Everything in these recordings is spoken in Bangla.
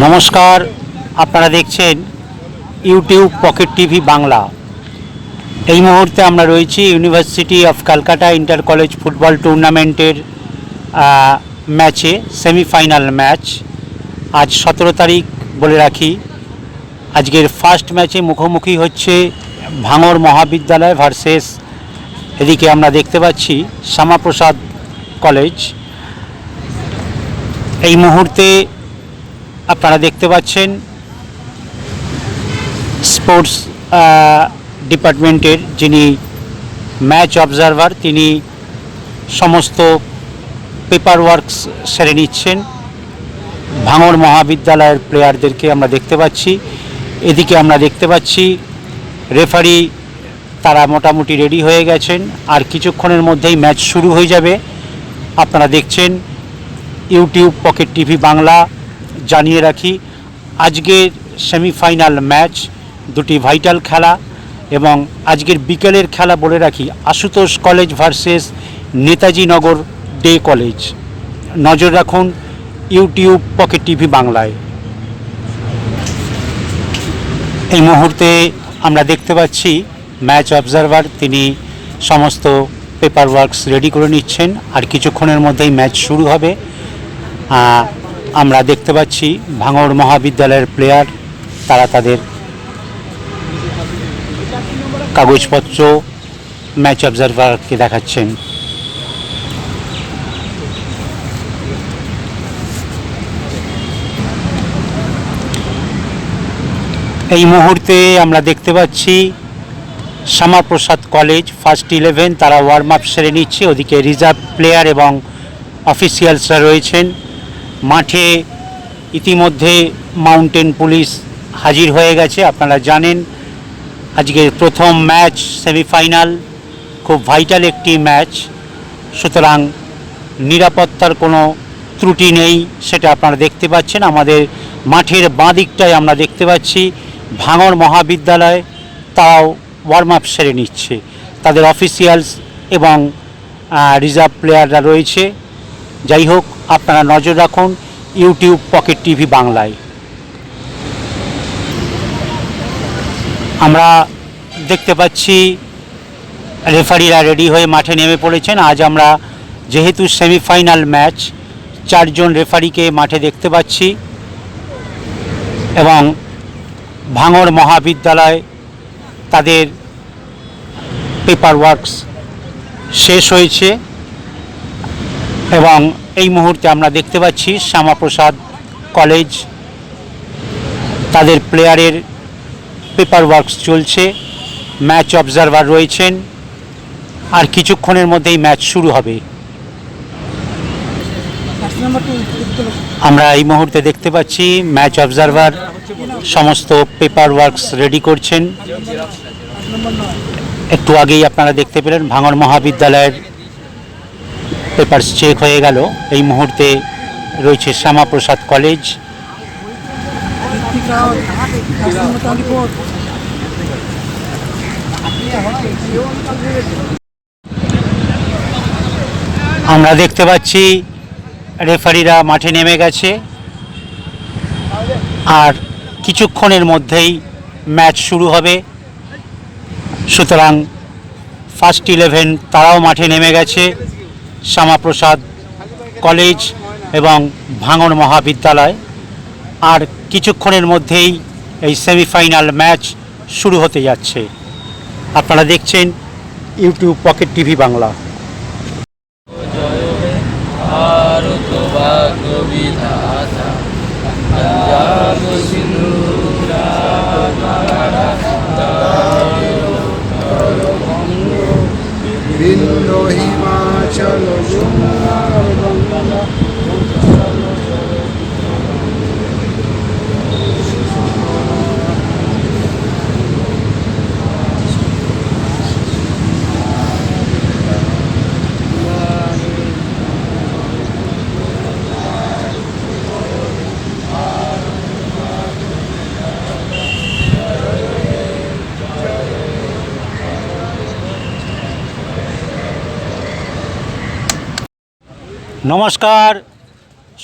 নমস্কার, আপনারা দেখছেন ইউটিউব পকেট টিভি বাংলা। এই মুহূর্তে আমরা রয়েছি university of Calcutta inter college football টুর্নামেন্টের ম্যাচে, সেমিফাইনাল ম্যাচ। আজ 17 তারিখ বলে রাখি। আজকের ফার্স্ট ম্যাচে মুখোমুখি হচ্ছে ভাঙড় মহাবিদ্যালয় ভার্সেস, এদিকে আমরা দেখতে পাচ্ছি শ্যামাপ্রসাদ কলেজ। এই মুহূর্তে আপনারা দেখতে পাচ্ছেন স্পোর্টস ডিপার্টমেন্টের যিনি ম্যাচ অবজারভার, তিনি সমস্ত পেপার ওয়ার্কস সেরে নিচ্ছেন। ভাঙড় মহাবিদ্যালয়ের প্লেয়ারদেরকে আমরা দেখতে পাচ্ছি। এদিকে আমরা দেখতে পাচ্ছি রেফারি, তারা মোটামুটি রেডি হয়ে গেছেন, আর কিছুক্ষণের মধ্যেই ম্যাচ শুরু হয়ে যাবে। আপনারা দেখছেন ইউটিউব পকেট টিভি বাংলা। জানিয়ে রাখি, আজকের সেমিফাইনাল ম্যাচ, দুটি ভাইটাল খেলা, এবং আজকের বিকেলের খেলা বলে রাখি Ashutosh college versus Netaji Nagar day college. নজর রাখুন ইউটিউব পকেট টিভি বাংলায়। এই মুহূর্তে আমরা দেখতে পাচ্ছি ম্যাচ অবজারভার, তিনি সমস্ত পেপার ওয়ার্কস রেডি করে নিচ্ছেন, আর কিছুক্ষণের মধ্যেই ম্যাচ শুরু হবে। আমরা দেখতে পাচ্ছি ভাঙড় মহাবিদ্যালয়ের প্লেয়ার, তারা তাদের কাগজপত্র ম্যাচ অবজারভারকে দেখাচ্ছেন। এই মুহূর্তে আমরা দেখতে পাচ্ছি শ্যামাপ্রসাদ কলেজ ফার্স্ট 11, তারা ওয়ার্ম আপ সেরে নিচ্ছে। ওদিকে রিজার্ভ প্লেয়ার এবং অফিসিয়ালসরা রয়েছেন মাঠে। ইতিমধ্যে মাউন্টেন পুলিশ হাজির হয়ে গেছে। আপনারা জানেন আজকের প্রথম ম্যাচ সেমিফাইনাল, খুব ভাইটাল একটি ম্যাচ, সুতরাং নিরাপত্তার কোনো ত্রুটি নেই, সেটা আপনারা দেখতে পাচ্ছেন। আমাদের মাঠের বাঁ দিকটায় আমরা দেখতে পাচ্ছি ভাঙড় মহাবিদ্যালয়, তারাও ওয়ার্ম আপ সেরে নিচ্ছে। তাদের অফিসিয়ালস এবং রিজার্ভ প্লেয়াররা রয়েছে। যাই হোক, আপনারা নজর রাখুন ইউটিউব পকেট টিভি বাংলায়। আমরা দেখতে পাচ্ছি রেফারিরা রেডি হয়ে মাঠে নেমে পড়েছেন। আজ আমরা যেহেতু সেমিফাইনাল ম্যাচ, 4 জন রেফারিকে মাঠে দেখতে পাচ্ছি, এবং ভাঙড় মহাবিদ্যালয় তাদের পেপার ওয়ার্কস শেষ হয়েছে, এবং এই মুহূর্তে আমরা দেখতে পাচ্ছি শ্যামাপ্রসাদ কলেজ, তাদের প্লেয়ারের পেপার ওয়ার্কস চলছে। ম্যাচ অবজারভার রয়েছেন, আর কিছুক্ষণের মধ্যেই ম্যাচ শুরু হবে। আমরা এই মুহূর্তে দেখতে পাচ্ছি ম্যাচ অবজারভার সমস্ত পেপার ওয়ার্কস রেডি করছেন। একটু আগেই আপনারা দেখতে পেলেন ভাঙড় মহাবিদ্যালয়ের পেপারস চেক হয়ে গেল। এই মুহূর্তে রয়েছে শ্যামাপ্রসাদ কলেজ। আমরা দেখতে পাচ্ছি রেফারিরা মাঠে নেমে গেছে, আর কিছুক্ষণের মধ্যেই ম্যাচ শুরু হবে। সুতরাং ফার্স্ট 11 তারাও মাঠে নেমে গেছে, শ্যামাপ্রসাদ কলেজ এবং ভাঙড় মহাবিদ্যালয়। আর কিছুক্ষণের মধ্যেই এই সেমিফাইনাল ম্যাচ শুরু হতে যাচ্ছে। আপনারা দেখছেন ইউটিউব পকেট টিভি বাংলা। নমস্কার,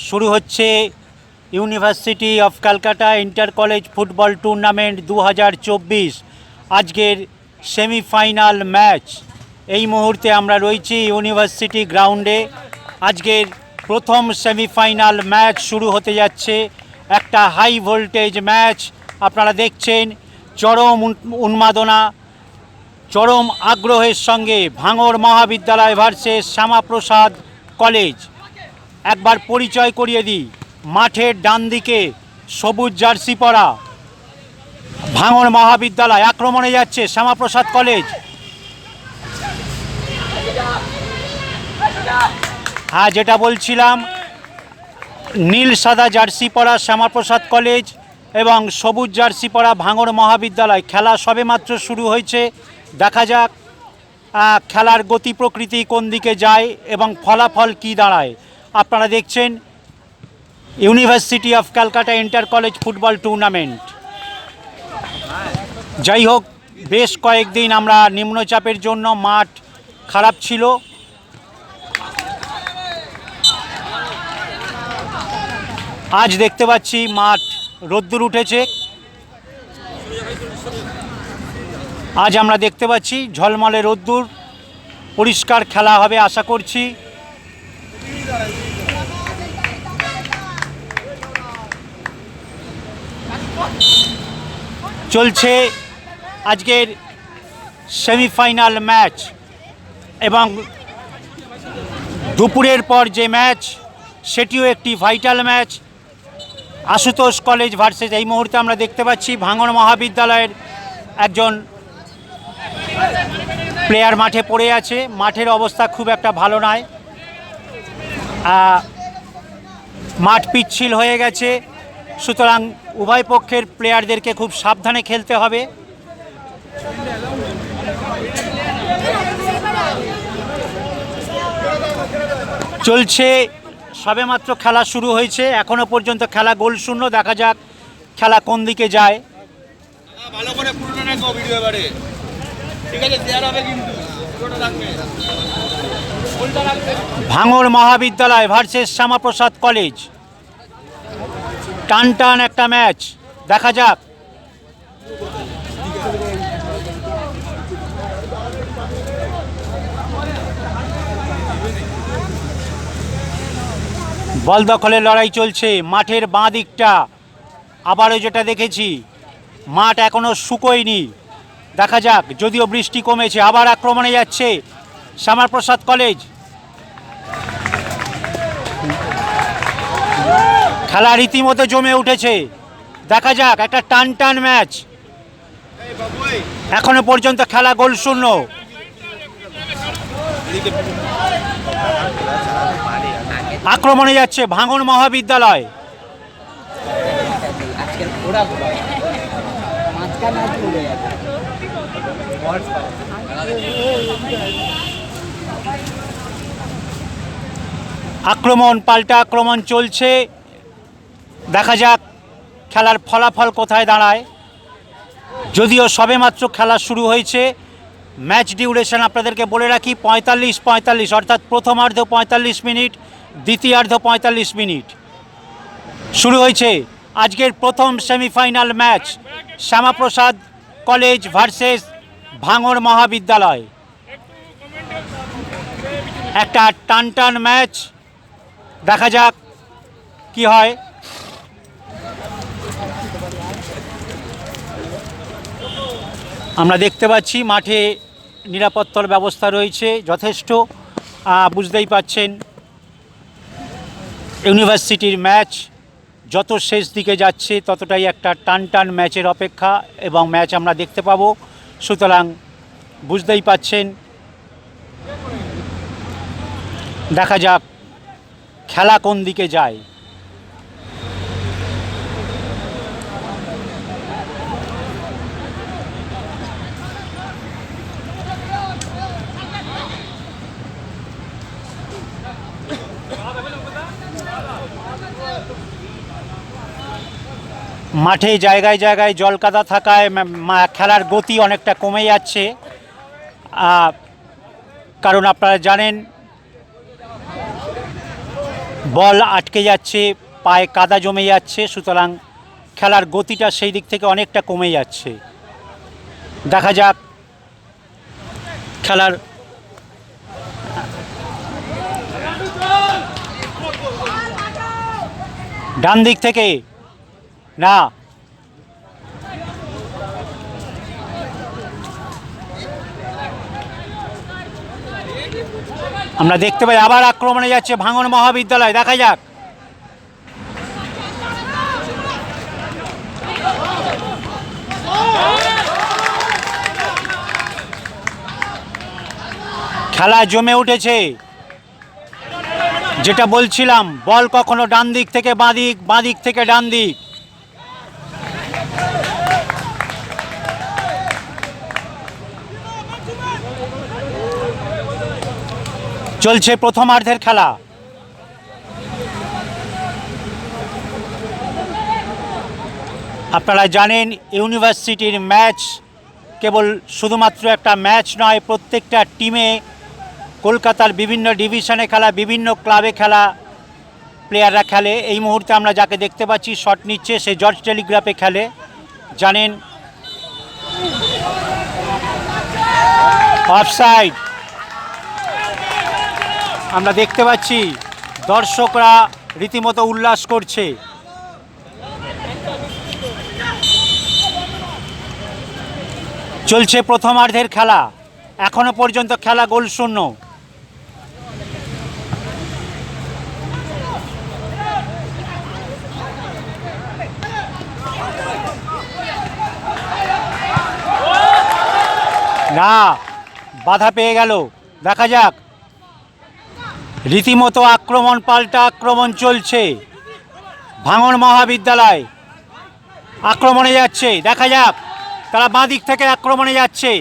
শুরু হচ্ছে university of Calcutta inter college football tournament 2024 আজকের সেমিফাইনাল ম্যাচ। এই মুহূর্তে আমরা রয়েছি ইউনিভার্সিটি গ্রাউন্ডে। আজকের প্রথম সেমিফাইনাল ম্যাচ শুরু হতে যাচ্ছে, একটা হাই ভোল্টেজ ম্যাচ। আপনারা দেখছেন চরম উন্মাদনা, চরম আগ্রহের সঙ্গে ভাঙড় মহাবিদ্যালয় ভার্সেস শ্যামাপ্রসাদ কলেজ। একবার পরিচয় করিয়ে দিই, মাঠের ডান দিকে সবুজ জার্সি পরা ভাঙড় মহাবিদ্যালয়, আক্রমণে যাচ্ছে শ্যামাপ্রসাদ কলেজ। হ্যাঁ, যেটা বলছিলাম, নীল সাদা জার্সি পরা শ্যামাপ্রসাদ কলেজ এবং সবুজ জার্সি পরা ভাঙড় মহাবিদ্যালয়। খেলা সবেমাত্র শুরু হয়েছে, দেখা যাক খেলার গতি প্রকৃতি কোন দিকে যায় এবং ফলাফল কি দাঁড়ায়। আপনারা দেখছেন university of Calcutta inter college football tournament. যাই হোক, বেশ কয়েকদিন আমরা নিম্নচাপের জন্য মাঠ খারাপ ছিল। আজ দেখতে পাচ্ছি মাঠ রোদ্দুর উঠেছে। আজ আমরা দেখতে পাচ্ছি ঝলমলে রোদ্দুর, পরিষ্কার খেলা হবে আশা করছি। চলছে আজকের সেমিফাইনাল ম্যাচ এবং দুপুরের পর যে ম্যাচ সেটিও একটি vital match, Ashutosh college versus. এই মুহূর্তে আমরা দেখতে পাচ্ছি ভাঙড় মহাবিদ্যালয়ের একজন প্লেয়ার মাঠে পড়ে আছে। মাঠের অবস্থা খুব একটা ভালো নয়, মাঠ পিচ্ছিল হয়ে গেছে, সুতরাং উভয় পক্ষের প্লেয়ারদেরকে খুব সাবধানে খেলতে হবে। চলছে, সবেমাত্র খেলা শুরু হয়েছে, এখনো পর্যন্ত খেলা গোল শূন্য। দেখা যাক খেলা কোন দিকে যায়। ভাঙড় মহাবিদ্যালয় ভার্সেস শ্যামাপ্রসাদ কলেজ, টান টান একটা ম্যাচ, দেখা যাক। বল দখলের লড়াই চলছে মাঠের বাঁ দিকটা। আবারও যেটা দেখেছি, মাঠ এখনো শুকোয়নি, দেখা যাক। যদিও বৃষ্টি কমেছে, আবার আক্রমণে যাচ্ছে শ্যামাপ্রসাদ কলেজ। খেলা রীতিমতো জমে উঠেছে, দেখা যাক। একটা টান টান ম্যাচ, এখনো পর্যন্ত খেলা গোল শূন্য। আক্রমণে যাচ্ছে ভাঙড় মহাবিদ্যালয়। আক্রমণ, পাল্টা আক্রমণ চলছে, দেখা যাক খেলার ফলাফল কোথায় দাঁড়ায়। যদিও সবেমাত্র খেলা শুরু হয়েছে, ম্যাচ ডিউরেশন আপনাদেরকে বলে রাখি 45-45, অর্থাৎ প্রথমার্ধ 45 মিনিট, দ্বিতীয়ার্ধ 45 মিনিট। শুরু হয়েছে আজকের প্রথম semifinal match, Shyamaprasad college versus ভাঙড় মহাবিদ্যালয়। একটা টান টান ম্যাচ, দেখা যাক কি হয়। আমরা দেখতে পাচ্ছি মাঠে নিরাপত্তার ব্যবস্থা রয়েছে যথেষ্ট। বুঝতেই পাচ্ছেন ইউনিভার্সিটির ম্যাচ যত শেষ দিকে যাচ্ছে ততটাই একটা টান টান ম্যাচের অপেক্ষা এবং ম্যাচ আমরা দেখতে পাবো। সুতরাং বুঝতেই পাচ্ছেন, দেখা যাক খেলা কোন দিকে যায়। মাঠে জায়গায় জায়গায় জলকাদা থাকায় খেলার গতি অনেকটা কমে যাচ্ছে। কারণ আপনারা জানেন বল আটকে যাচ্ছে পায়ে কাদা জমে যাচ্ছে, সুতরাং খেলার গতিটা সেই দিক থেকে অনেকটা কমে যাচ্ছে। দেখা যাক খেলার ডান দিক থেকে না, আমরা দেখতে পাই আবার আক্রমণে যাচ্ছে ভাঙন মহাবিদ্যালয়। দেখা যাক খেলা জমে উঠেছে। যেটা বলছিলাম, বল কখনো ডান দিক থেকে বাঁ দিক, বাঁ দিক থেকে ডান দিক। চলছে প্রথমার্ধের খেলা। আপনারা জানেন ইউনিভার্সিটির ম্যাচ কেবল শুধুমাত্র একটা ম্যাচ নয়, প্রত্যেকটা টিমে কলকাতার বিভিন্ন ডিভিশনে খেলা, বিভিন্ন ক্লাবে খেলা প্লেয়াররা খেলে। এই মুহূর্তে আমরা যাকে দেখতে পাচ্ছি শট নিচ্ছে, সে জর্জ টেলিগ্রাফে খেলে। জানেন অফসাইড। আমরা দেখতে পাচ্ছি দর্শকরা রীতিমতো উল্লাস করছে। চলছে প্রথমার্ধের খেলা, এখনো পর্যন্ত খেলা গোলশূন্য। না, বাধা পেয়ে গেল। দেখা যাক, রীতিমতো আক্রমণ পাল্টা আক্রমণ চলছে। ভাঙন মহাবিদ্যালয় আক্রমণে যাচ্ছে। দেখা যাক, তারা বাঁ দিক থেকে আক্রমণে যাচ্ছে।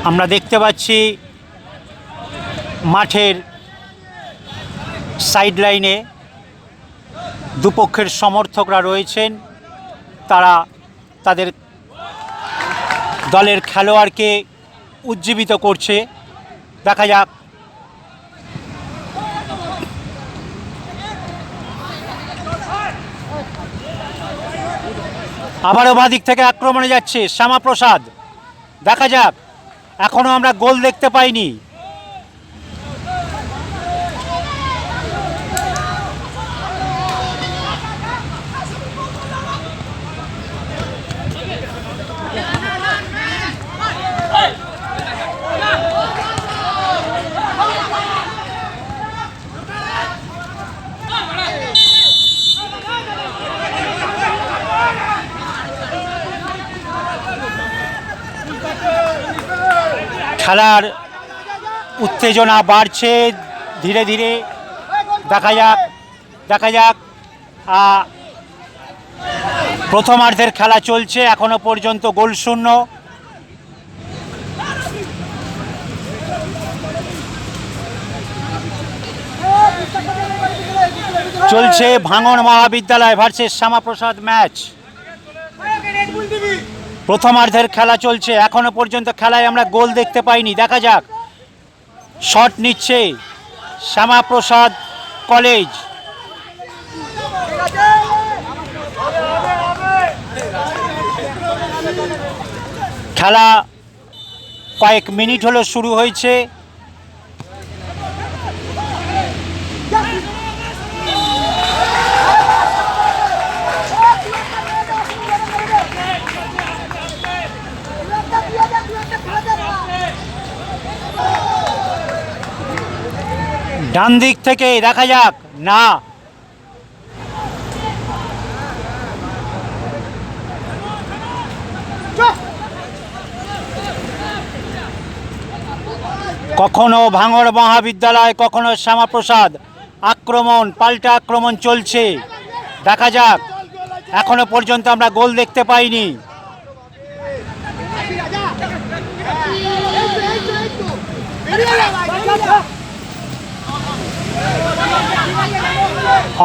আমরা দেখতে পাচ্ছি মাঠের সাইড লাইনে দুপক্ষের সমর্থকরা রয়েছেন। তারা তাদের দলের খেলোয়াড়কে উজ্জীবিত করছে। দেখা যাক, আবারও বাঁ দিক থেকে আক্রমণে যাচ্ছে শ্যামাপ্রসাদ। দেখা যাক, এখনো আমরা গোল দেখতে পাইনি। খেলার উত্তেজনা বাড়ছে ধীরে ধীরে। দেখা যাক প্রথমার্ধের খেলা চলছে, এখনো পর্যন্ত গোলশূন্য। চলছে ভাঙন মহাবিদ্যালয় ভার্সেস শ্যামাপ্রসাদ ম্যাচ। প্রথমার্ধের খেলা চলছে, এখনো পর্যন্ত খেলায় আমরা গোল দেখতে পাইনি। দেখা যাক, শট নিচ্ছে শ্যামাপ্রসাদ কলেজ। খেলা কয়েক মিনিট হলো শুরু হয়েছে। ডান দিক থেকে দেখা যাক, না, কখনো ভাঙড় মহাবিদ্যালয়, কখনো শ্যামাপ্রসাদ। আক্রমণ পাল্টা আক্রমণ চলছে। দেখা যাক, এখনো পর্যন্ত আমরা গোল দেখতে পাইনি।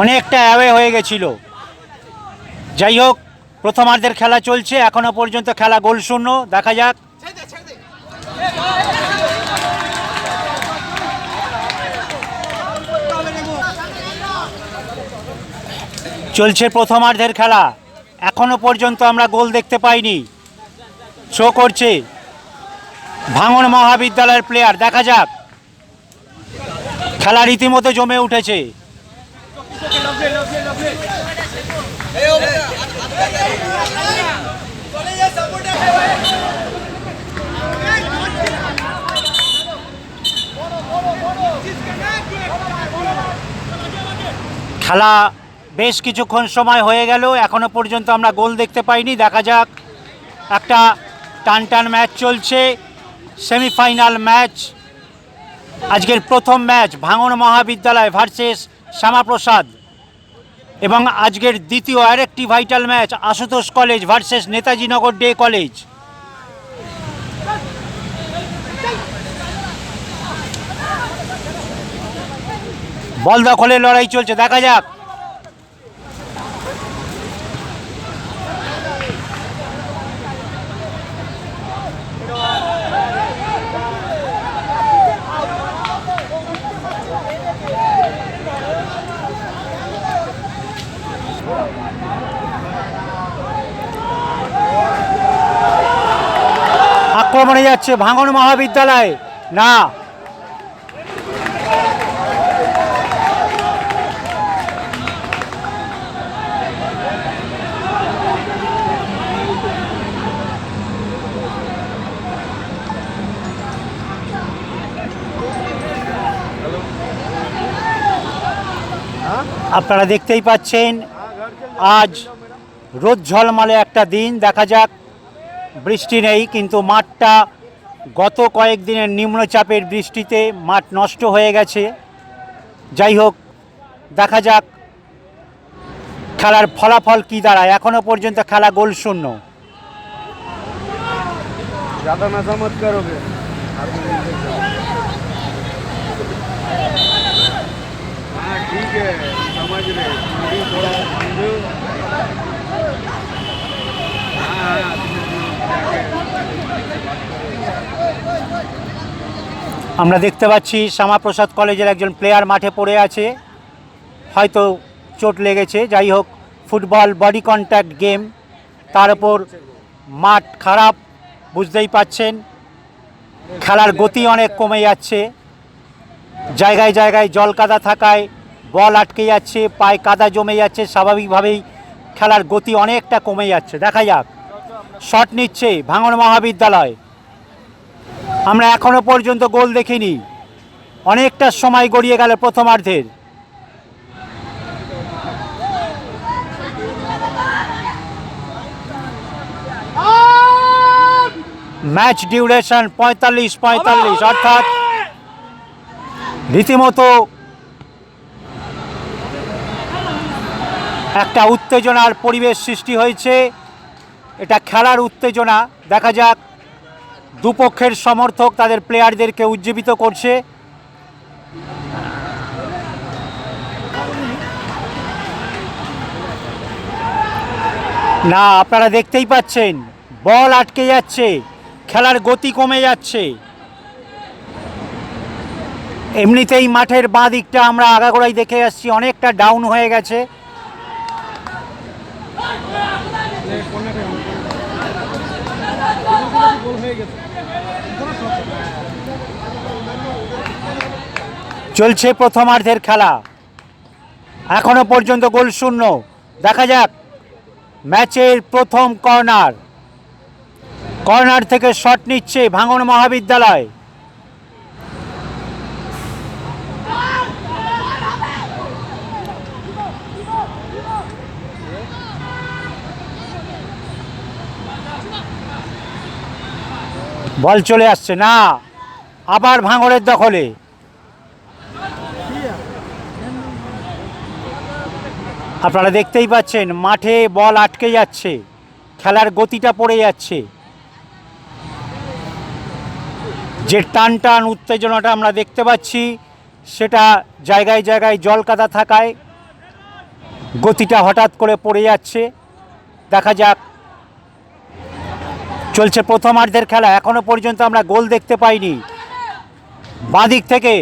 অনেকটা অ্যাওয়ে হয়ে গেছিল। যাই হোক, প্রথমার্ধের খেলা চলছে, এখনো পর্যন্ত খেলা গোলশূন্য। দেখা যাক। চলছে প্রথমার্ধের খেলা, এখনো পর্যন্ত আমরা গোল দেখতে পাইনি। শো করছে ভাঙড় মহাবিদ্যালয়ের প্লেয়ার। দেখা যাক, খেলা রীতিমতো জমে উঠেছে। খেলা বেশ কিছুক্ষণ সময় হয়ে গেল, এখনো পর্যন্ত আমরা গোল দেখতে পাইনি। দেখা যাক, একটা টান টান ম্যাচ চলছে, সেমিফাইনাল ম্যাচ। আজকের প্রথম ম্যাচ ভাঙড় মহাবিদ্যালয় ভার্সেস শ্যামাপ্রসাদ, এবং আজকের দ্বিতীয় আরেকটি vital match Ashutosh college versus Netaji Nagar day college. বল দখলের লড়াই চলছে, দেখা যাক। আক্রমণে যাচ্ছে ভাঙড় মহাবিদ্যালয়, না, আপনারা দেখতেই পাচ্ছেন আজ রোদ ঝলমলে একটা দিন। দেখা যাক, বৃষ্টি নেই, কিন্তু মাঠটা গত কয়েকদিনের নিম্নচাপের বৃষ্টিতে মাঠ নষ্ট হয়ে গেছে। যাই হোক, দেখা যাক খেলার ফলাফল কী দাঁড়ায়। এখনো পর্যন্ত খেলা গোলশূন্য। আমরা দেখতে পাচ্ছি শ্যামাপ্রসাদ কলেজের একজন প্লেয়ার মাঠে পড়ে আছে, হয়তো চোট লেগেছে। যাই হোক, ফুটবল বডি কন্ট্যাক্ট গেম, তার উপর মাঠ খারাপ, বুঝতেই পাচ্ছেন। খেলার গতি অনেক কমে যাচ্ছে, জায়গায় জায়গায় জল কাদা থাকায় বল আটকে যাচ্ছে, পায়ে কাদা জমে যাচ্ছে, স্বাভাবিকভাবেই খেলার গতি অনেকটা কমে যাচ্ছে। দেখা যাক, শট নিচ্ছে ভাঙড় মহাবিদ্যালয়। আমরা এখনো পর্যন্ত গোল দেখিনি, অনেকটা সময় গড়িয়ে গেল প্রথমার্ধের। ম্যাচ ডিউরেশন 45, অর্থাৎ রীতিমতো একটা উত্তেজনার পরিবেশ সৃষ্টি হয়েছে। এটা খেলার উত্তেজনা। দেখা যাক, দুপক্ষের সমর্থক তাদের প্লেয়ারদেরকে উজ্জীবিত করছে। না, আপনারা দেখতেই পাচ্ছেন বল আটকে যাচ্ছে, খেলার গতি কমে যাচ্ছে। এমনিতেই মাঠের বাঁ দিকটা আমরা আগাগোড়াই দেখে আসছি, অনেকটা ডাউন হয়ে গেছে। চলছে প্রথমার্ধের খেলা, এখনো পর্যন্ত গোলশূন্য। দেখা যাক, ম্যাচের প্রথম কর্নার থেকে শট নিচ্ছে ভাঙড় মহাবিদ্যালয়। বল চলে আসছে, না, আবার ভাঙড়ের দখলে। আপনারা দেখতেই পাচ্ছেন মাঠে বল আটকে যাচ্ছে, খেলার গতিটা পড়ে যাচ্ছে। যে টান টান উত্তেজনাটা আমরা দেখতে পাচ্ছি, সেটা জায়গায় জায়গায় জল কাদা থাকায় গতিটা হঠাৎ করে পড়ে যাচ্ছে। দেখা যাক। চলছে প্রথমার্ধের খেলা, এখনো পর্যন্ত আমরা গোল দেখতে পাইনি। বাঁদিক থেকে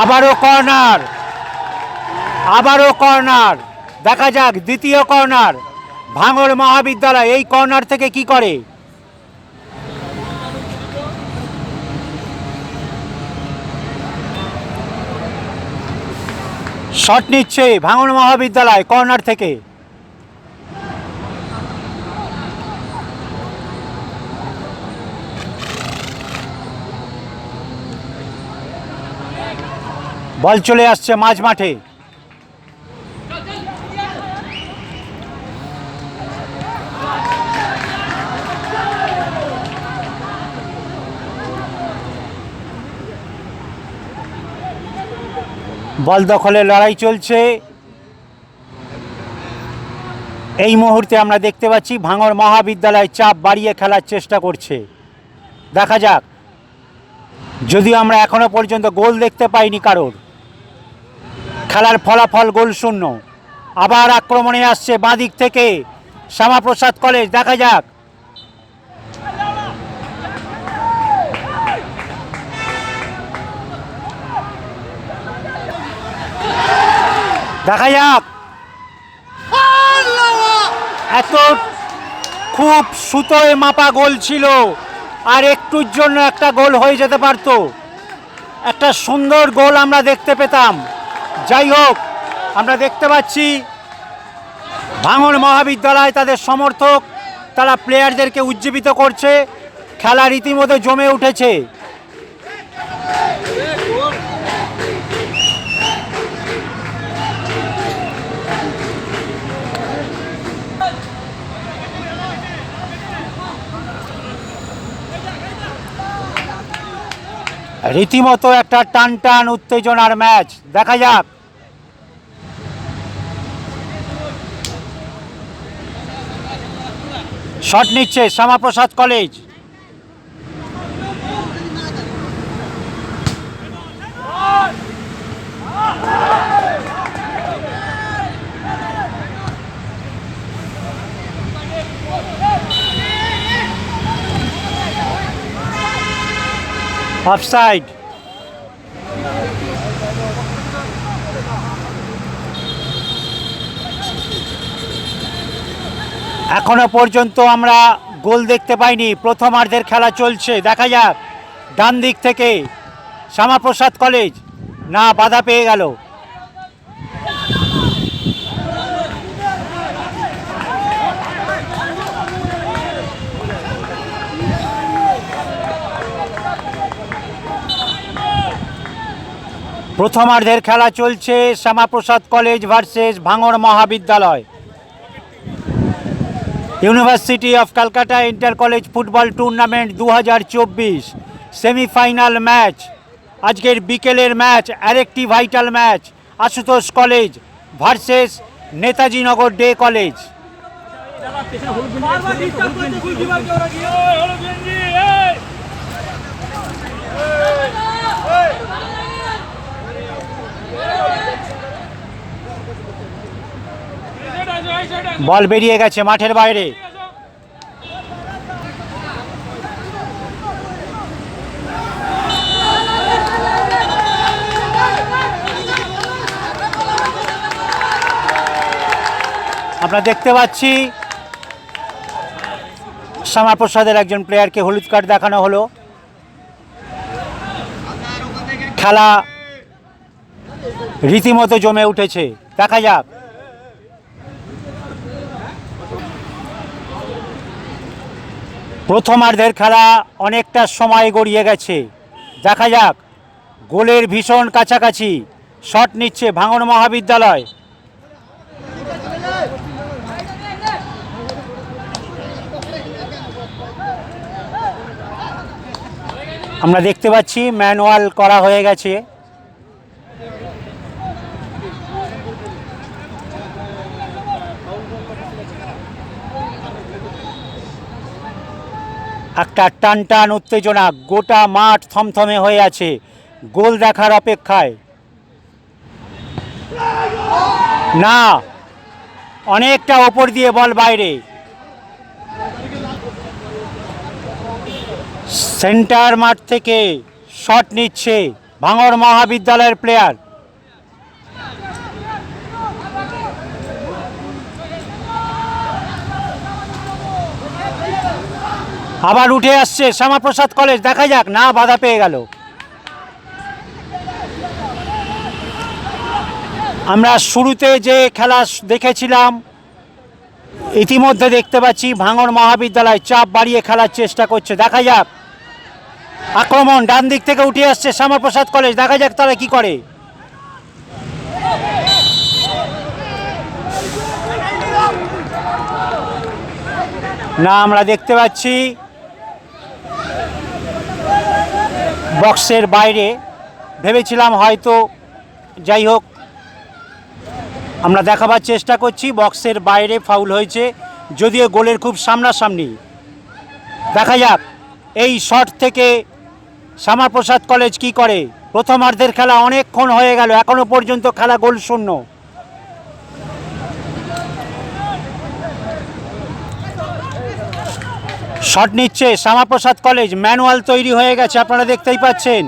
আবারও কর্নার, আবারও কর্নার। দেখা যাক দ্বিতীয় কর্নার, ভাঙড় মহাবিদ্যালয় এই কর্নার থেকে কি করে। শট নিচ্ছে ভাঙড় মহাবিদ্যালয় কর্নার থেকে। বল চলে আসছে মাঝ মাঠে। বল দখলে লড়াই চলছে। এই মুহূর্তে আমরা দেখতে পাচ্ছি ভাঙড় মহাবিদ্যালয় চাপ বাড়িয়ে খেলার চেষ্টা করছে। দেখা যাক, যদিও আমরা এখনো পর্যন্ত গোল দেখতে পাইনি কারোর। খেলার ফলাফল গোল শূন্য। আবার আক্রমণে আসছে বাঁদিক থেকে শ্যামাপ্রসাদ কলেজ। দেখা যাক, দেখা যাক। এত খুব সুতোয় মাপা গোল ছিল, আর একটুর জন্য একটা গোল হয়ে যেতে পারত, একটা সুন্দর গোল আমরা দেখতে পেতাম। যাই হোক, আমরা দেখতে পাচ্ছি ভাঙড় মহাবিদ্যালয় তাদের সমর্থক তারা প্লেয়ারদেরকে উজ্জীবিত করছে। খেলা রীতিমতো জমে উঠেছে। রীতিমতো একটা টান টান উত্তেজনার ম্যাচ। দেখা যাক, শট নিচ্ছে শ্যামাপ্রসাদ কলেজ। অফসাইড। এখনো পর্যন্ত আমরা গোল দেখতে পাইনি। প্রথমার্ধের খেলা চলছে। দেখা যাক, ডান দিক থেকে শ্যামাপ্রসাদ কলেজ, না বাধা পেয়ে গেল। প্রথমার্ধের খেলা চলছে, শ্যামাপ্রসাদ কলেজ ভার্সেস ভাঙড় Mahavidyalaya. University of Calcutta inter college football tournament 2024 semifinal match. আজকের বিকেলের ম্যাচ আরেকটি vital match, Ashutosh college versus Netaji Nagar day college. বল বেরিয়ে গেছে মাঠের বাইরে। আমরা দেখতে পাচ্ছি শ্যামাপ্রসাদের একজন প্লেয়ারকে হলুদ কার্ড দেখানো হলো। খেলা রীতিমতো জমে উঠেছে। দেখা যাক, প্রথমার্ধের খেলা অনেকটা সময় গড়িয়ে গেছে। দেখা যাক, গোলের ভীষণ কাছাকাছি। শট নিচ্ছে ভাঙড় মহাবিদ্যালয়। আমরা দেখতে পাচ্ছি ম্যানুয়াল করা হয়ে গেছে। একটা টান টান উত্তেজনা, গোটা মাঠ থমথমে হয়ে আছে গোল দেখার অপেক্ষায়। না, অনেকটা ওপর দিয়ে বল বাইরে। সেন্টার মাঠ থেকে শট নিচ্ছে ভাঙড় মহাবিদ্যালয়ের প্লেয়ার। আবার উঠে আসছে শ্যামাপ্রসাদ কলেজ, দেখা যাক। না, বাধা পেয়ে গেল। আমরা শুরুতে যে খেলা দেখেছিলাম, ইতিমধ্যে দেখতে পাচ্ছি ভাঙড় মহাবিদ্যালয় চাপ বাড়িয়ে খেলার চেষ্টা করছে। দেখা যাক, আক্রমণ ডান দিক থেকে উঠে আসছে শ্যামাপ্রসাদ কলেজ, দেখা যাক তারা কি করে। না, আমরা দেখতে পাচ্ছি বক্সের বাইরে। ভেবেছিলাম হয়তো, যাই হোক, আমরা দেখাবার চেষ্টা করছি বক্সের বাইরে ফাউল হয়েছে, যদিও গোলের খুব সামনাসামনি। দেখা যাক এই শট থেকে শ্যামাপ্রসাদ কলেজ কি করে। প্রথমার্ধের খেলা অনেকক্ষণ হয়ে গেল, এখনো পর্যন্ত খেলা গোল শূন্য। শট নিচ্ছে শ্যামাপ্রসাদ কলেজ, ম্যানুয়াল তৈরি হয়ে গেছে, আপনারা দেখতেই পাচ্ছেন।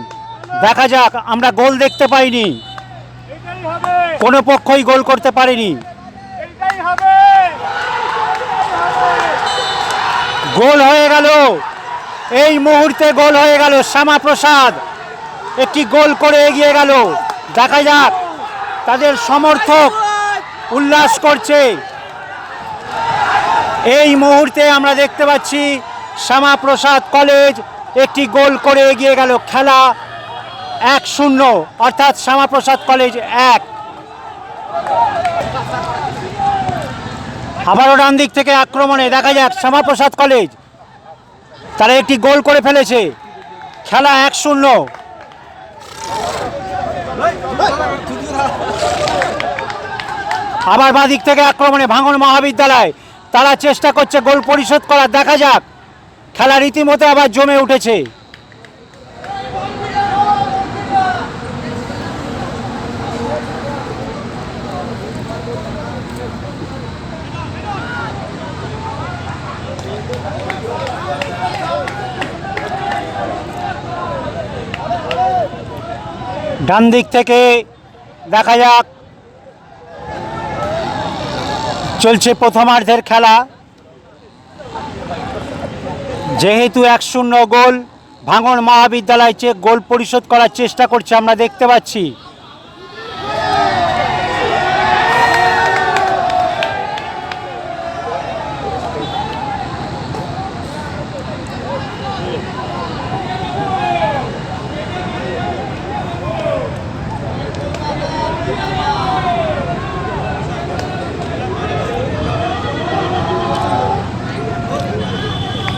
দেখা যাক, আমরা গোল দেখতে পাইনি, কোনো পক্ষই গোল করতে পারেনি। গোল হয়ে গেল, এই মুহূর্তে গোল হয়ে গেল। শ্যামাপ্রসাদ একটি গোল করে এগিয়ে গেল। দেখা যাক, তাদের সমর্থক উল্লাস করছে। এই মুহূর্তে আমরা দেখতে পাচ্ছি শ্যামাপ্রসাদ কলেজ একটি গোল করে এগিয়ে গেল। খেলা 1-0, অর্থাৎ শ্যামাপ্রসাদ কলেজ 1। আবারও ডান দিক থেকে আক্রমণে, দেখা যাক শ্যামাপ্রসাদ কলেজ, তারা একটি গোল করে ফেলেছে। খেলা 1-0। আবার বাঁ দিক থেকে আক্রমণে ভাঙড় মহাবিদ্যালয়, তারা চেষ্টা করছে গোল পরিশোধ করার। দেখা যাক, খেলা রীতিমতো আবার জমে উঠেছে। ডান দিক থেকে দেখা যাক, চলছে প্রথমার্ধের খেলা। যেহেতু 1-0 গোল, ভাঙড় মহাবিদ্যালয় গোল পরিশোধ করার চেষ্টা করছে, আমরা দেখতে পাচ্ছি।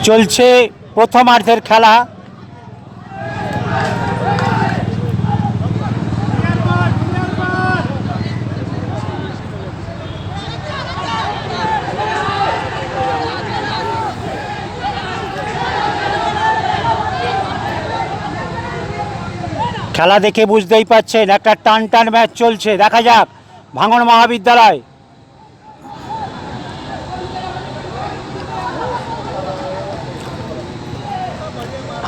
চলছে প্রথমার্ধের খেলা। খেলা দেখে বুঝতেই পাচ্ছেন একটা টান টান ম্যাচ চলছে। দেখা যাক, ভাঙড় মহাবিদ্যালয়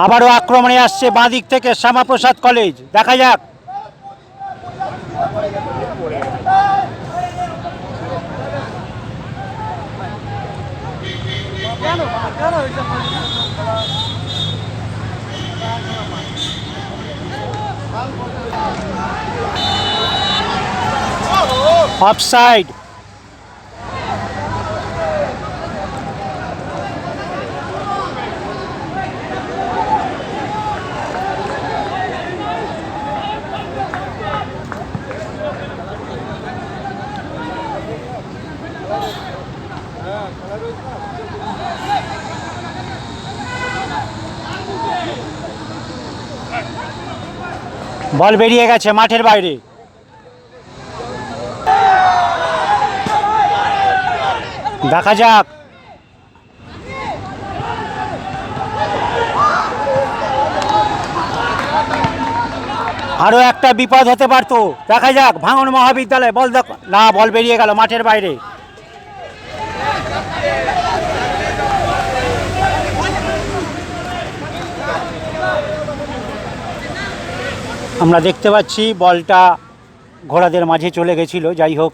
আবারও আক্রমণে আসছে বাঁ দিক থেকে শ্যামাপ্রসাদ কলেজ। দেখা যাক, অফসাইড। বল বেরিয়ে গেছে মাঠের বাইরে। দেখা যাক, আরও একটা বিপদ হতে পারতো, দেখা যাক। ভাঙন মহাবিদ্যালয় বল না, বল বেরিয়ে গেল মাঠের বাইরে। আমরা দেখতে পাচ্ছি বলটা ঘোড়াদের মাঝে চলে গেছিল। যাই হোক,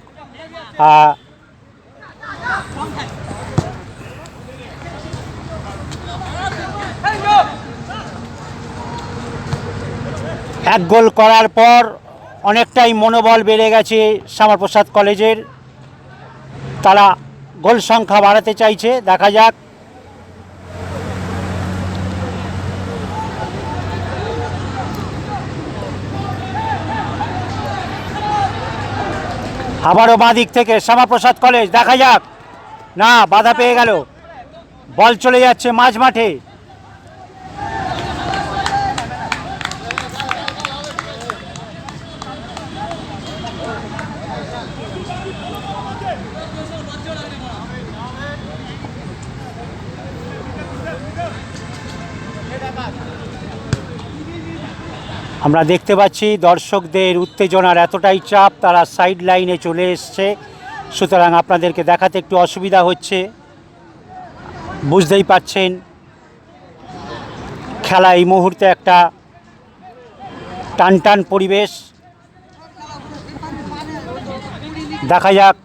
এক গোল করার পর অনেকটাই মনোবল বেড়ে গেছে শ্যামাপ্রসাদ কলেজের। তারা গোল সংখ্যা বাড়াতে চাইছে, দেখা যাক। আবারও বাঁ দিক থেকে শ্যামাপ্রসাদ কলেজ, দেখা যাক। না, বাধা পেয়ে গেল, বল চলে যাচ্ছে মাঝ মাঠে। আমরা দেখতে পাচ্ছি দর্শকদের উত্তেজনার এতটাই চাপ, তারা সাইড লাইনে চলে এসছে। সুতরাং আপনাদেরকে দেখাতে একটু অসুবিধা হচ্ছে, বুঝতেই পারছেন। খেলা এই মুহূর্তে একটা টানটান পরিবেশ, দেখা যাক।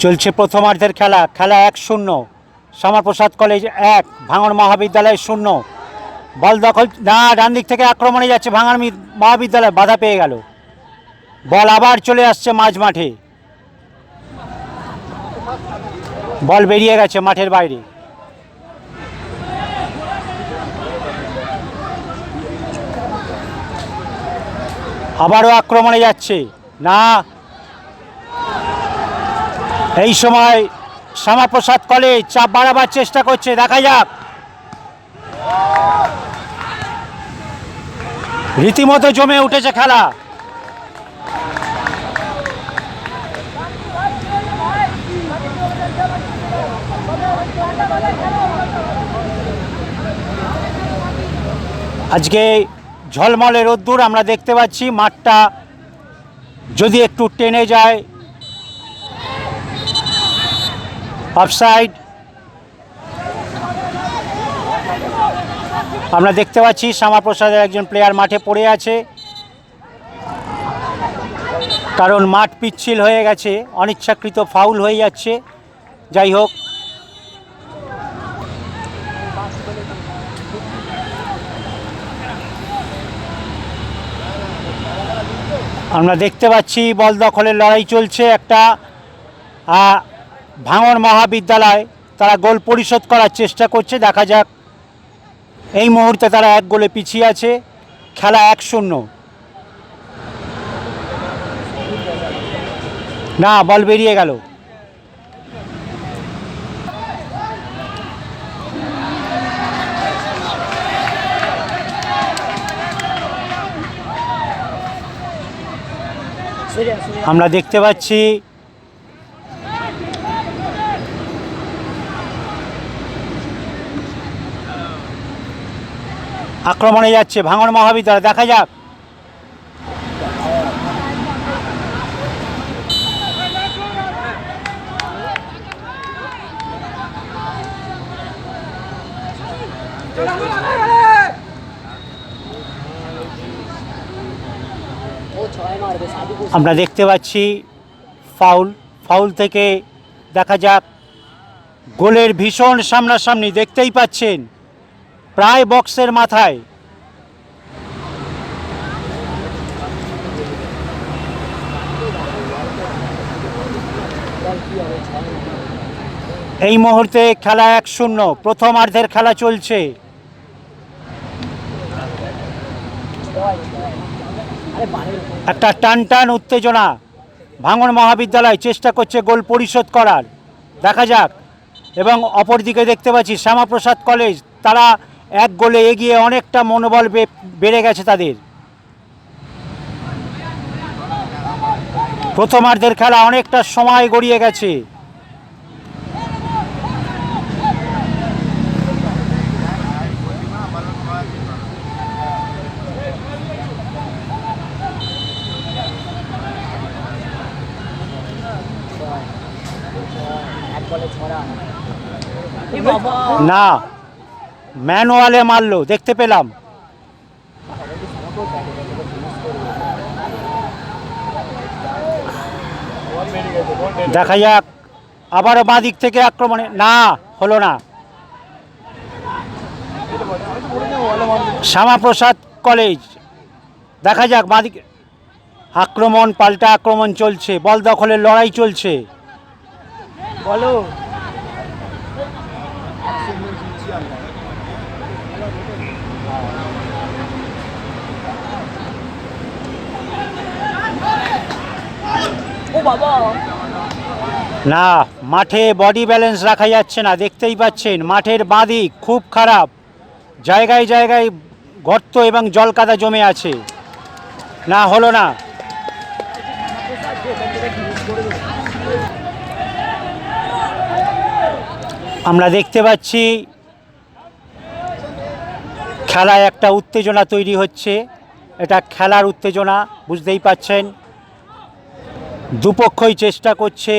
চলছে প্রথমার্ধের খেলা। 1-0, শ্যামাপ্রসাদ কলেজ 1, ভাঙড় মহাবিদ্যালয় 0। বল দখল, না, ডান দিক থেকে আক্রমণে যাচ্ছে ভাঙড় মহাবিদ্যালয়, বাধা পেয়ে গেল। বল আবার চলে আসছে মাঝ মাঠে, বল বেরিয়ে গেছে মাঠের বাইরে। আবারও আক্রমণে যাচ্ছে, না। এই সময় শ্যামাপ্রসাদ কলেজ চাপ বাড়াবার চেষ্টা করছে, দেখা যাক। রীতিমতো জমে উঠেছে খেলা। আজকে ঝলমলে রোদ্দুর আমরা দেখতে পাচ্ছি। মাঠটা যদি একটু টেনে যায়, অফসাইড। আমরা দেখতে পাচ্ছি শ্যামাপ্রসাদের একজন প্লেয়ার মাঠে পড়ে আছে, কারণ মাঠ পিচ্ছিল হয়ে গেছে, অনিচ্ছাকৃত ফাউল হয়ে যাচ্ছে। যাই হোক, আমরা দেখতে পাচ্ছি বল দখলের লড়াই চলছে। একটা ভাঙড় মহাবিদ্যালয়, তারা গোল পরিশোধ করার চেষ্টা করছে, দেখা যাক। এই মুহূর্তে তারা 1 গোলে পিছিয়ে আছে। খেলা 1-0, না, বল বেরিয়ে গেল। আমরা দেখতে পাচ্ছি আক্রমণে যাচ্ছে ভাঙড় মহাবিদ্যালয়, দেখা যাক। আমরা দেখতে পাচ্ছি ফাউল থেকে দেখা যাক। গোলের ভীষণ সামনাসামনি, দেখতেই পাচ্ছেন, প্রায় বক্সের মাথায়। এই মুহূর্তে খেলা 1-0, প্রথমার্ধের খেলা চলছে। একটা টানটান উত্তেজনা। ভাঙড় মহাবিদ্যালয় চেষ্টা করছে গোল পরিশোধ করার, দেখা যাক। এবং অপরদিকে দেখতে পাচ্ছি শ্যামাপ্রসাদ কলেজ, তারা 1 গোলে এগিয়ে, অনেকটা মনোবল বেড়ে গেছে তাদের। প্রথমার্ধের খেলা অনেকটা সময় গড়িয়ে গেছে। না, ম্যানুয়ালে মারলো, দেখতে পেলাম। দেখা যাক, আবারও বাঁ দিক থেকে আক্রমণে, না হলো না। শ্যামাপ্রসাদ কলেজ, দেখা যাক বাঁ দিকে আক্রমণ, পাল্টা আক্রমণ চলছে, বল দখলের লড়াই চলছে। বলো। না, মাঠে বডি ব্যালেন্স রাখা যাচ্ছে না, দেখতেই পাচ্ছেন মাঠের বাঁ দিক খুব খারাপ, জায়গায় জায়গায় গর্ত এবং জলকাদা জমে আছে। না, হলো না। আমরা দেখতে পাচ্ছি খেলায় একটা উত্তেজনা তৈরি হচ্ছে। এটা খেলার উত্তেজনা, বুঝতেই পাচ্ছেন। দুপক্ষই চেষ্টা করছে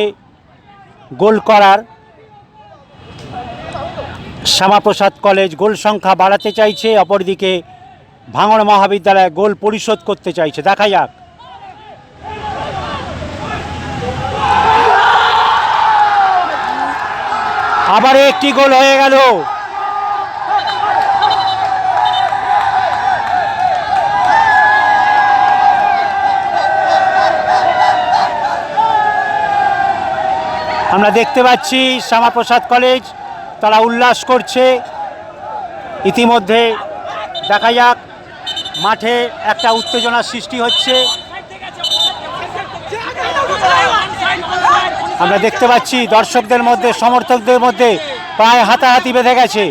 গোল করার। শ্যামাপ্রসাদ কলেজ গোল সংখ্যা বাড়াতে চাইছে, অপরদিকে ভাঙড় মহাবিদ্যালয় গোল পরিশোধ করতে চাইছে। দেখা যাক। আবার একটি গোল হয়ে গেল। আমরা দেখতে পাচ্ছি শ্যামাপ্রসাদ কলেজ তারা উল্লাস করছে। ইতিমধ্যে দেখা যাক, মাঠে একটা উত্তেজনার সৃষ্টি হচ্ছে। আমরা দেখতে পাচ্ছি দর্শকদের মধ্যে, সমর্থকদের মধ্যে প্রায় হাতাহাতি বেঁধে গেছে।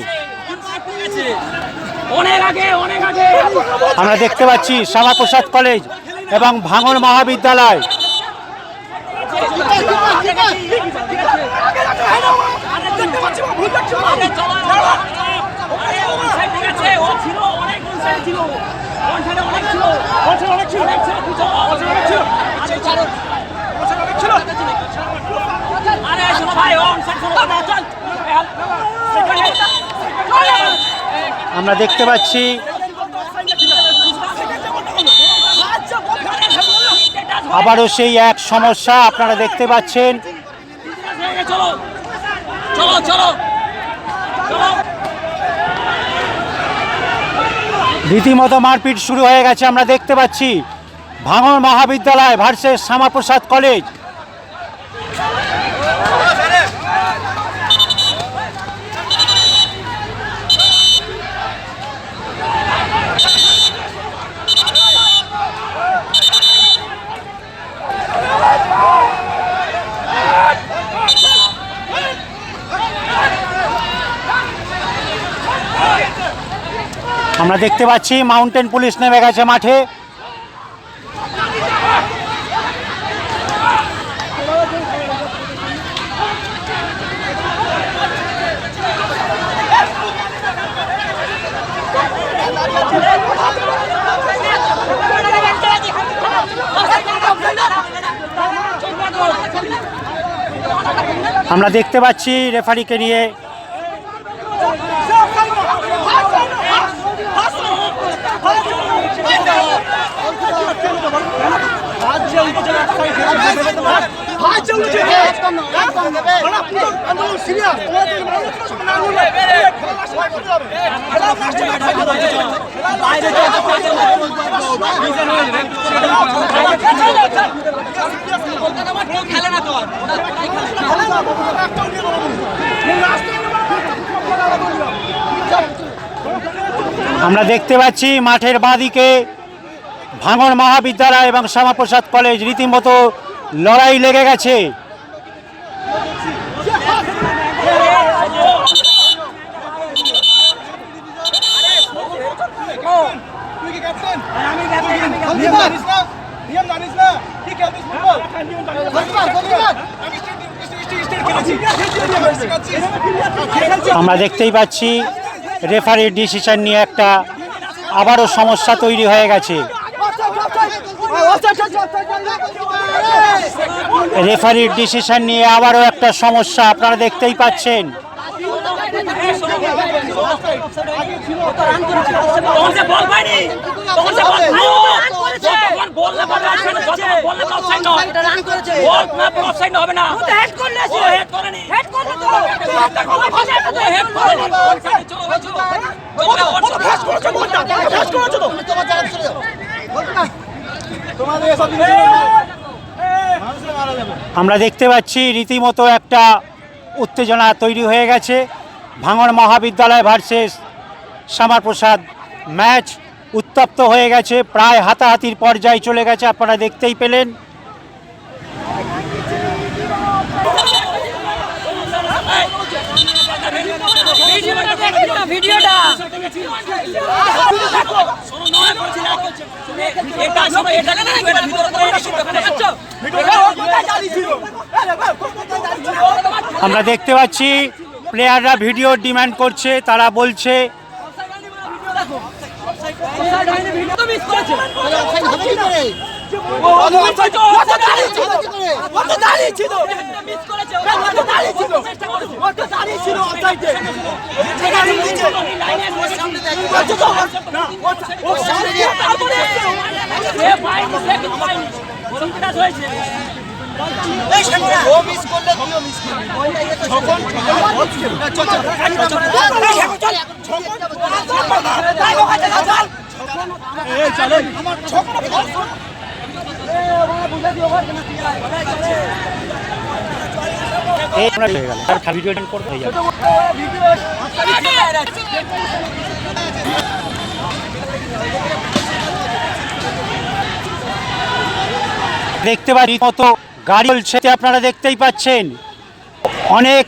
আমরা দেখতে পাচ্ছি শ্যামাপ্রসাদ কলেজ এবং ভাঙড় মহাবিদ্যালয়। আমরা দেখতে পাচ্ছি আবারও সেই এক সমস্যা, আপনারা দেখতে পাচ্ছেন। রীতিমতো মারপিট শুরু হয়ে গেছে। আমরা দেখতে পাচ্ছি ভাঙড় মহাবিদ্যালয় ভার্সেস শ্যামাপ্রসাদ কলেজ। আমরা দেখতে পাচ্ছি মাউন্টেন পুলিশ নেমে গেছে মাঠে। আমরা দেখতে পাচ্ছি রেফারিকে নিয়ে আমরা দেখতে পাচ্ছি মাঠের বাঁদিকে ভাঙড় মহাবিদ্যালয় এবং শ্যামাপ্রসাদ কলেজ রীতিমতো লড়াই লেগে গেছে। আমরা দেখতেই পাচ্ছি রেফারির ডিসিশন নিয়ে একটা আবারও সমস্যা তৈরি হয়ে গেছে। রেফারির ডিসিশন নিয়ে আবারও একটা সমস্যা আপনারা দেখতেই পাচ্ছেন। আমরা দেখতে পাচ্ছি রীতিমতো একটা উত্তেজনা তৈরি হয়ে গেছে। ভাঙড় মহাবিদ্যালয় ভার্সেস শ্যামাপ্রসাদ ম্যাচ উত্তপ্ত হয়ে গেছে, প্রায় হাতাহাতির পর্যায়ে চলে গেছে, আপনারা দেখতেই পেলেন। আমরা দেখতে পাচ্ছি প্লেয়াররা ভিডিও ডিমান্ড করছে, তারা বলছে দেখতে পারি মতো গাড়ি চলছে, আপনারা দেখতেই পাচ্ছেন অনেক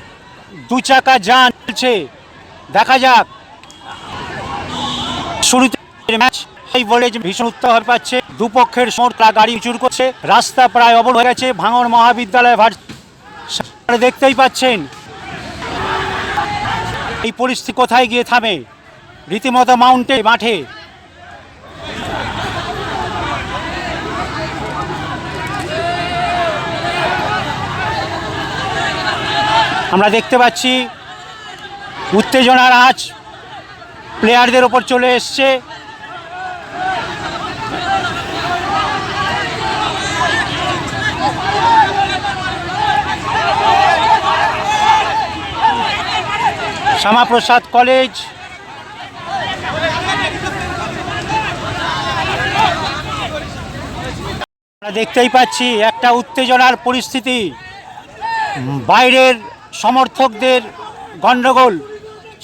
দু চাকা যান চলছে। দেখা যাক, শুরুতে ম্যাচ এই বলে ভীষণ উত্তাপ পাচ্ছে, দুপক্ষের সমর্থকরা গাড়ি চুর করছে, রাস্তা প্রায় অবরোধ হয়ে গেছে ভাঙড় মহাবিদ্যালয় ভার্সেস। দেখতেই পাচ্ছেন এই পরিস্থিতি কোথায় গিয়ে থামে, রীতিমতো মাউন্টে মাঠে। আমরা দেখতে পাচ্ছি উত্তেজনার আঁচ প্লেয়ারদের ওপর চলে এসছে। শ্যামাপ্রসাদ কলেজ আমরা দেখতেই পাচ্ছি একটা উত্তেজনার পরিস্থিতি, বাইরের সমর্থকদের গন্ডগোল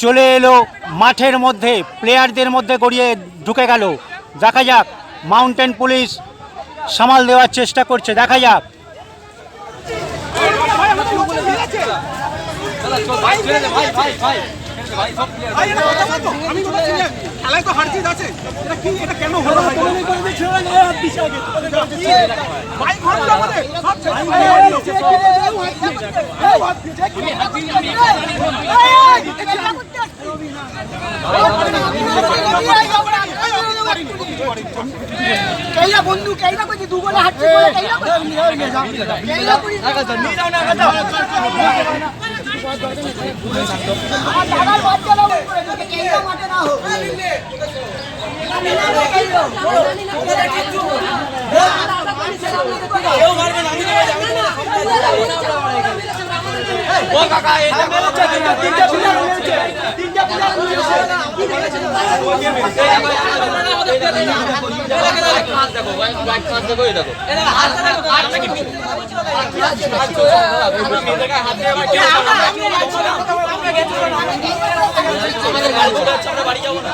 চলে এলো মাঠের মধ্যে, প্লেয়ারদের মধ্যে গড়িয়ে ঢুকে গেল। দেখা যাক, মাউন্টেন পুলিশ সামাল দেওয়ার চেষ্টা করছে, দেখা যাক। বন্ধু কেইলা কইছি দুগলে হাঁটছে বলে কেইলা কইছি আমার দাদার বাচ্চা না করে কেইলা মাঠে না হোক কেউ মারবে না, ও কাকা এটা মেরেছে, তিনটা প্লেয়ার মেরেছে, তিনটা প্লেয়ার মেরেছে, কি মেরেছে দেখো ভাই, বাইক কাজ দেখো, এই দেখো এটা হাত দেখো, হাতটা কি হাত দিয়ে আমাদের গাড়ি চলে যাচ্ছে, আমরা বাড়ি যাবো না।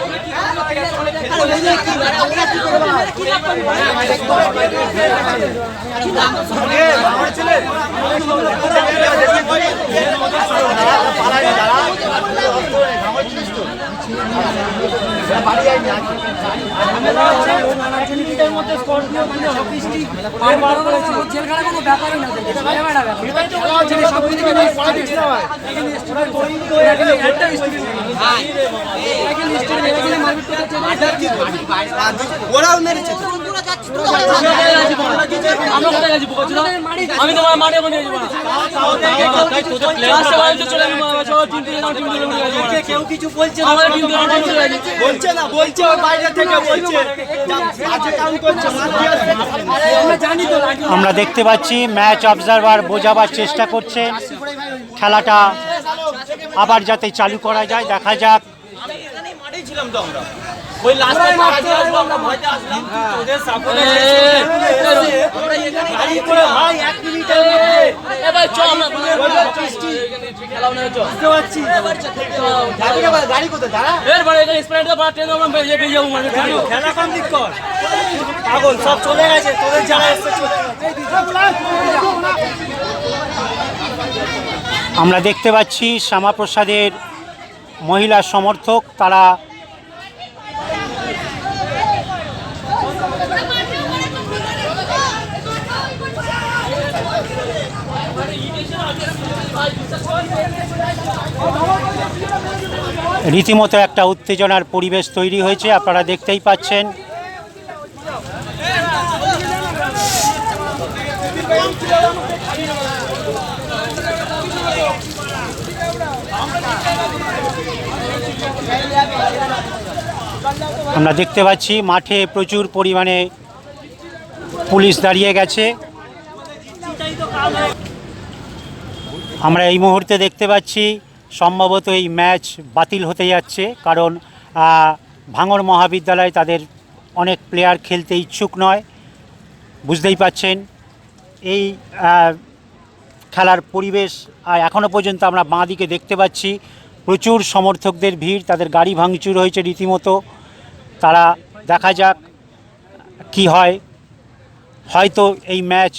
ওরাও মেরেছে আমি তোমার মাঠে বলে কেউ কিছু বলছে বলছে না, বলছে বাইরে থেকে বলছে আমরা দেখতে পাচ্ছি ম্যাচ অবজারভার বোঝাবার চেষ্টা করছেন, খেলাটা আবার যাতে চালু করা যায়। দেখা যাক। মাঠেই ছিলাম তো আমরা, ওই লাস্টে মাঠে আসবো আমরা, ভয়তে আসলাম তোদের সাপোর্টে গাড়ি করে ভাই 1 মিনিটের মধ্যে এ ভাই চল আমরা খেলাও না চল বুঝতে পারছি গাড়ি কোথায় দাঁড়া এর বড় এখানে স্প্রাইটটা বাড়া ট্রেন আমরা বেরিয়ে যাবো মানে খেলা কমপ্লিট কর পাগল সব চলে গেছে তোদের যারা এসেছে। আমরা দেখতে পাচ্ছি শ্যামাপ্রসাদের মহিলা সমর্থক, তারা রীতিমতো একটা উত্তেজনার পরিবেশ তৈরি হয়েছে, আপনারা দেখতেই পাচ্ছেন। আমরা দেখতে পাচ্ছি মাঠে প্রচুর পরিমাণে পুলিশ দাঁড়িয়ে গেছে। আমরা এই মুহূর্তে দেখতে পাচ্ছি সম্ভবত এই ম্যাচ বাতিল হতে যাচ্ছে, কারণ ভাঙড় মহাবিদ্যালয় তাদের অনেক প্লেয়ার খেলতে ইচ্ছুক নয়। বুঝতেই পাচ্ছেন এই খেলার পরিবেশ। এখনও পর্যন্ত আমরা বাঁ দিকে দেখতে পাচ্ছি প্রচুর সমর্থকদের ভিড়, তাদের গাড়ি ভাঙচুর হয়েছে রীতিমতো। তারা দেখা যাক কি হয়। হয়তো এই ম্যাচ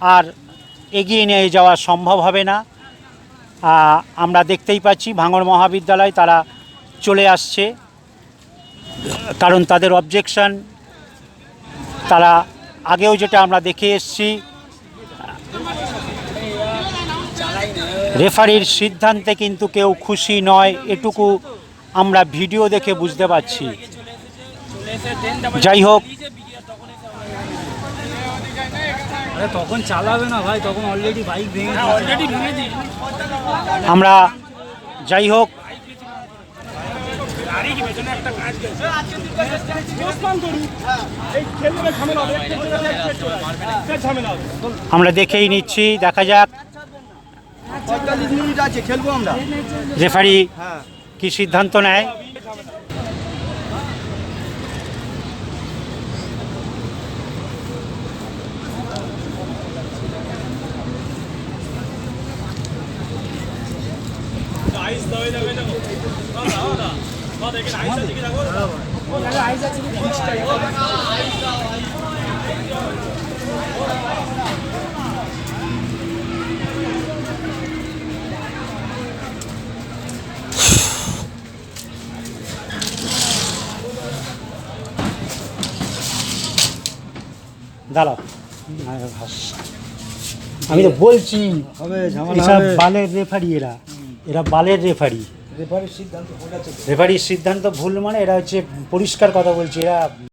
আর এগিয়ে নিয়ে যাওয়া সম্ভব হবে না। আমরা দেখতেই পাচ্ছি ভাঙড় মহাবিদ্যালয় তারা চলে আসছে, কারণ তাদের অবজেকশন, তারা আগেও যেটা আমরা দেখে এসেছি, রেফারির সিদ্ধান্তে কিন্তু কেউ খুশি নয়, এটুকু আমরা ভিডিও দেখে বুঝতে পারছি। যাই হোক, তখন চালাবে না ভাই, তখন অলরেডি বাইক ভেঙে আমরা যাই হোক আমরা দেখেই নিচ্ছি, দেখা যাক 45 মিনিট আছে, খেলবো আমরা। রেফারি কি সিদ্ধান্ত নেয়। দাঁড়াও, আমি তো বলছি এসব বালের রেফারি, এরা বালের রেফারি। রেফারির সিদ্ধান্ত ভুল মানে এরা হচ্ছে পরিষ্কার কথা বলছে, এরা